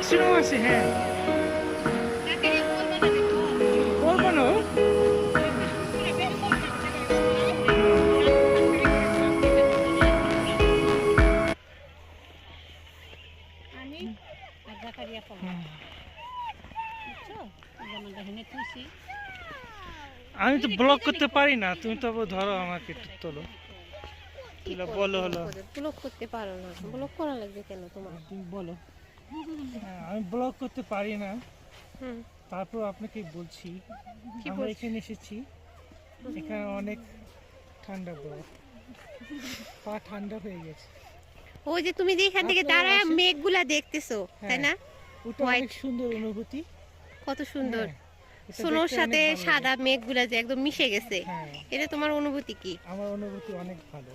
Maximum আছে। হ্যাঁ, বলবো না। আমি আর জাকারিয়া করলাম, বুঝছো? জামানটা হেনে তুইছি। আমি তো ব্লক করতে পারি না, তুমি তো ধরো আমাকে একটু তোলো। বলো হলো, ব্লক করতে পারো না, ব্লক করা লাগবে কেন তোমার? তুমি বলো। হ্যাঁ, আমি ব্লক করতে পারি না, হুম, তারপর আপনাকে বলছি কি আমরা বলছো? এখানে এসেছি, এখানে অনেক ঠান্ডা, বরফ, পা ঠান্ডা হয়ে গেছে। ওই যে তুমি যে এখান থেকে আপনারা দাঁড়ায় আসেন। মেঘগুলা দেখতেছো, তাই হ্যাঁ, না? ওটা অনেক হোয়াইট, সুন্দর অনুভূতি। কত সুন্দর। হ্যাঁ, এটা সোনোর দেখতে সাথে অনেক ভালো লাগে। সাদা মেঘগুলা যে একদম মিশে গেছে, হ্যাঁ, এটা তোমার অনুভূতি কি? আমার অনুভূতি অনেক ভালো।